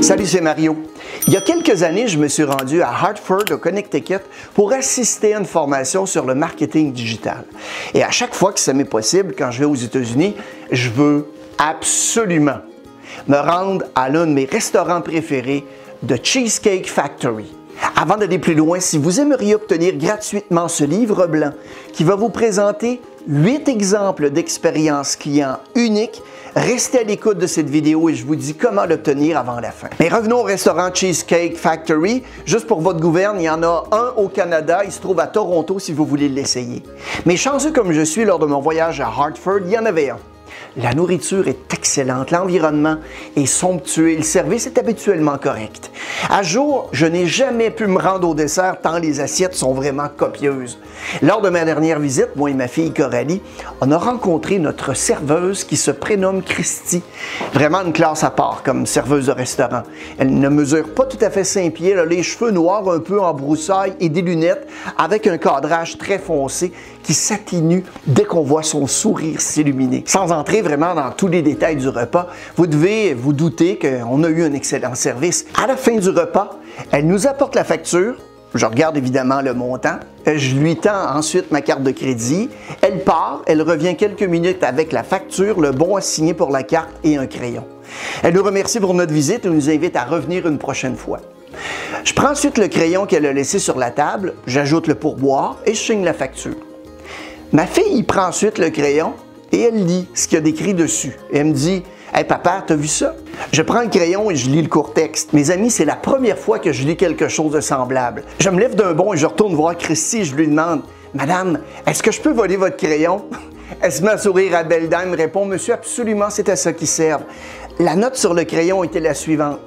Salut, c'est Mario. Il y a quelques années, je me suis rendu à Hartford, au Connecticut, pour assister à une formation sur le marketing digital. Et à chaque fois que ça m'est possible, quand je vais aux États-Unis, je veux absolument me rendre à l'un de mes restaurants préférés, The Cheesecake Factory. Avant d'aller plus loin, si vous aimeriez obtenir gratuitement ce livre blanc qui va vous présenter 8 exemples d'expériences clients uniques, restez à l'écoute de cette vidéo et je vous dis comment l'obtenir avant la fin. Mais revenons au restaurant Cheesecake Factory. Juste pour votre gouverne, il y en a un au Canada, il se trouve à Toronto si vous voulez l'essayer. Mais chanceux comme je suis, lors de mon voyage à Hartford, il y en avait un. La nourriture est excellente, l'environnement est somptueux et le service est habituellement correct. À jour, je n'ai jamais pu me rendre au dessert tant les assiettes sont vraiment copieuses. Lors de ma dernière visite, moi et ma fille Coralie, on a rencontré notre serveuse qui se prénomme Christy. Vraiment une classe à part comme serveuse de restaurant. Elle ne mesure pas tout à fait 5 pieds, elle a les cheveux noirs un peu en broussailles et des lunettes avec un cadrage très foncé qui s'atténue dès qu'on voit son sourire s'illuminer. Sans entrer vraiment dans tous les détails du repas, vous devez vous douter qu'on a eu un excellent service. À la fin du repas, elle nous apporte la facture. Je regarde évidemment le montant. Je lui tends ensuite ma carte de crédit. Elle part, elle revient quelques minutes avec la facture, le bon à signer pour la carte et un crayon. Elle nous remercie pour notre visite et nous invite à revenir une prochaine fois. Je prends ensuite le crayon qu'elle a laissé sur la table, j'ajoute le pourboire et je signe la facture. Ma fille prend ensuite le crayon et elle lit ce qu'il y a décrit dessus. Et elle me dit « Hey papa, t'as vu ça? » Je prends le crayon et je lis le court texte. Mes amis, c'est la première fois que je lis quelque chose de semblable. Je me lève d'un bond et je retourne voir Christy et je lui demande « Madame, est-ce que je peux voler votre crayon? » Elle se met à sourire à belle dame, répond « Monsieur, absolument, c'est à ça qu'ils servent. » La note sur le crayon était la suivante.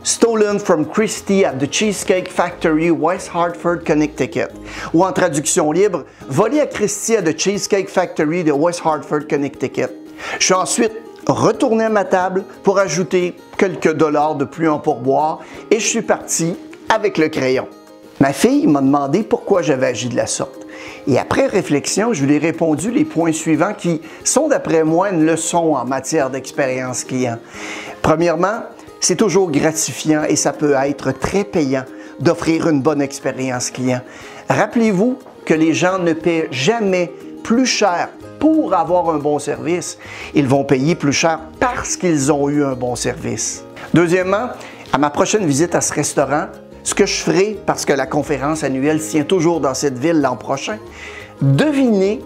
Stolen from Christy at the Cheesecake Factory, West Hartford, Connecticut. Ou en traduction libre, volé à Christy à the Cheesecake Factory de West Hartford, Connecticut. Je suis ensuite retourné à ma table pour ajouter quelques dollars de plus en pourboire et je suis parti avec le crayon. Ma fille m'a demandé pourquoi j'avais agi de la sorte. Et après réflexion, je lui ai répondu les points suivants qui sont d'après moi une leçon en matière d'expérience client. Premièrement, c'est toujours gratifiant et ça peut être très payant d'offrir une bonne expérience client. Rappelez-vous que les gens ne paient jamais plus cher pour avoir un bon service. Ils vont payer plus cher parce qu'ils ont eu un bon service. Deuxièmement, à ma prochaine visite à ce restaurant, ce que je ferai, parce que la conférence annuelle se tient toujours dans cette ville l'an prochain, devinez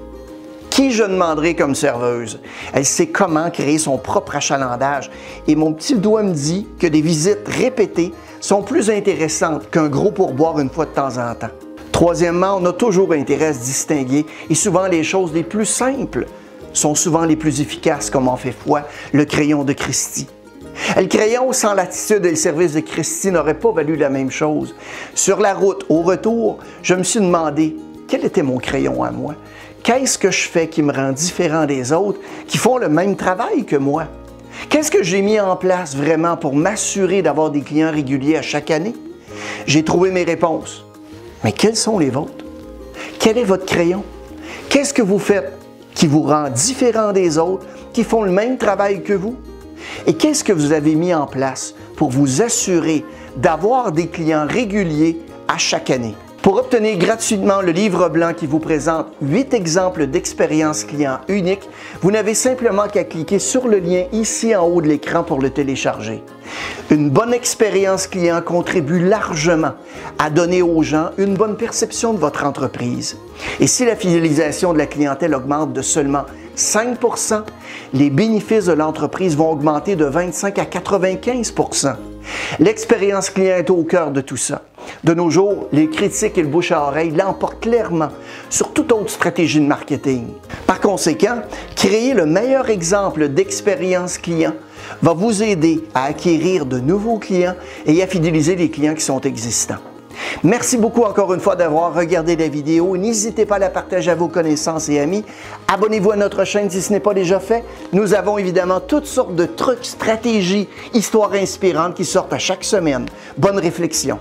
qui je demanderai comme serveuse. Elle sait comment créer son propre achalandage et mon petit doigt me dit que des visites répétées sont plus intéressantes qu'un gros pourboire une fois de temps en temps. Troisièmement, on a toujours intérêt à se distinguer et souvent les choses les plus simples sont souvent les plus efficaces, comme en fait foi le crayon de Christy. Le crayon sans l'attitude et le service de Christy n'aurait pas valu la même chose. Sur la route, au retour, je me suis demandé quel était mon crayon à moi. Qu'est-ce que je fais qui me rend différent des autres qui font le même travail que moi? Qu'est-ce que j'ai mis en place vraiment pour m'assurer d'avoir des clients réguliers à chaque année? J'ai trouvé mes réponses. Mais quels sont les vôtres? Quel est votre crayon? Qu'est-ce que vous faites qui vous rend différent des autres, qui font le même travail que vous? Et qu'est-ce que vous avez mis en place pour vous assurer d'avoir des clients réguliers à chaque année? Pour obtenir gratuitement le livre blanc qui vous présente 8 exemples d'expériences clients uniques, vous n'avez simplement qu'à cliquer sur le lien ici en haut de l'écran pour le télécharger. Une bonne expérience client contribue largement à donner aux gens une bonne perception de votre entreprise. Et si la fidélisation de la clientèle augmente de seulement 5 %, les bénéfices de l'entreprise vont augmenter de 25 à 95 %. L'expérience client est au cœur de tout ça. De nos jours, les critiques et le bouche à oreille l'emportent clairement sur toute autre stratégie de marketing. Par conséquent, créer le meilleur exemple d'expérience client va vous aider à acquérir de nouveaux clients et à fidéliser les clients qui sont existants. Merci beaucoup encore une fois d'avoir regardé la vidéo. N'hésitez pas à la partager à vos connaissances et amis. Abonnez-vous à notre chaîne si ce n'est pas déjà fait. Nous avons évidemment toutes sortes de trucs, stratégies, histoires inspirantes qui sortent à chaque semaine. Bonne réflexion!